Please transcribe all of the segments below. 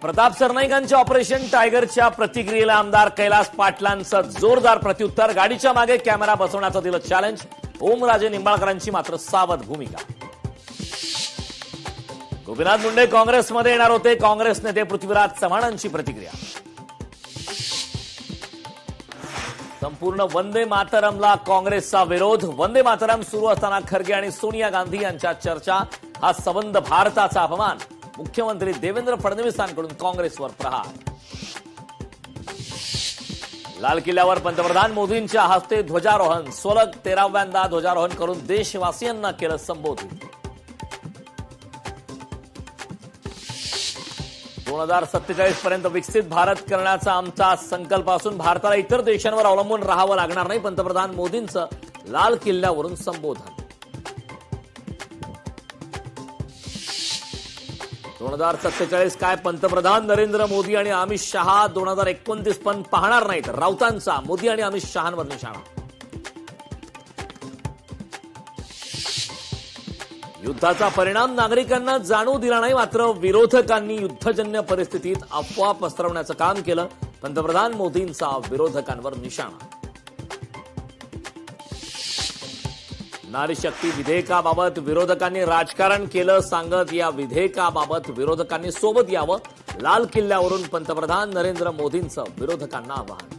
Pratap सरनाईकांच्या operation टायगरच्या प्रतिक्रियेला आमदार कैलास पाटलांचं जोरदार प्रत्युत्तर. गाडीच्या मागे कॅमेरा बसवण्याचं दिलं चॅलेंज. ओमराजे निंबाळकरांची मात्र सावध भूमिका. गोपीनाथ मुंडे काँग्रेसमध्ये येणार होते. काँग्रेस नेते पृथ्वीराज चव्हाणांची प्रतिक्रिया. संपूर्ण वंदे मातरमला काँग्रेसचा विरोध. वंदे मातरम सुरू असताना खरगे आणि सोनिया गांधी यांच्या चर्चा. हा संबंध भारताचा अपमान. मुख्यमंत्री देवेंद्र फडणवीसांकडून काँग्रेसवर प्रहार. लाल किल्ल्यावर पंतप्रधान मोदींच्या हस्ते ध्वजारोहण. सलग 13व्यांदा ध्वजारोहण करून देशवासियांना केलं संबोधित. 2047 पर्यंत विकसित भारत करण्याचा आमचा संकल्प असून भारताला इतर देशांवर अवलंबून राहावं लागणार नाही. पंतप्रधान मोदींचं लाल किल्ल्यावरून संबोधन. 2047 काय पंतप्रधान नरेंद्र मोदी आणि अमित शहा 2029 पण पाहणार नाहीत. राऊतांचा मोदी आणि अमित शहांवर निशाणा. युद्धाचा परिणाम नागरिकांना जाणवू दिला नाही. मात्र विरोधकांनी युद्धजन्य परिस्थितीत अफवा पसरवण्याचं काम केलं. पंतप्रधान मोदींचा विरोधकांवर निशाणा. नारी शक्ती विधेयकाबाबत विरोधकांनी राजकारण केलं सांगत या विधेयकाबाबत विरोधकांनी सोबत यावं. लाल किल्ल्यावरून पंतप्रधान नरेंद्र मोदींचं विरोधकांना आवाहन. -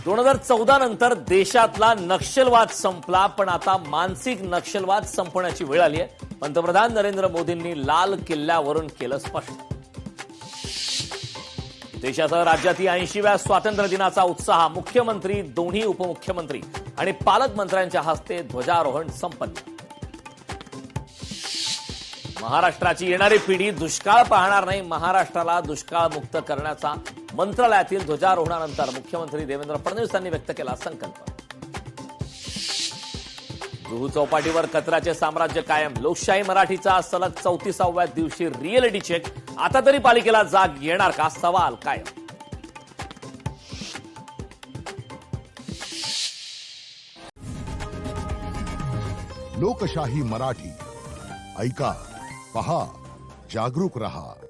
2014 नंतर देशातला नक्षलवाद संपला, पण आता मानसिक नक्षलवाद संपण्याची वेळ आली आहे. पंतप्रधान नरेंद्र मोदींनी लाल किल्ल्यावरून केलं स्पष्ट. देशासह राज्यातील 80व्या स्वातंत्र्य दिनाचा उत्साह. मुख्यमंत्री, दोन्ही उपमुख्यमंत्री आणि पालकमंत्र्यांच्या हस्ते ध्वजारोहण संपन्न. महाराष्ट्राची येणारी पिढी दुष्काळ पाहणार नाही. महाराष्ट्राला दुष्काळमुक्त करण्याचा मंत्रालयातील ध्वजारोहणानंतर मुख्यमंत्री देवेंद्र फडणवीसांनी व्यक्त केला संकल्प. जुहू चौपाटीवर कचऱ्याचे साम्राज्य कायम. लोकशाही मराठीचा सलग 34व्या दिवशी रिअलिटी चेक. आता तरी पालिकेला जाग येणार का, सवाल कायम. लोकशाही मराठी ऐका, पहा, जागरूक रहा.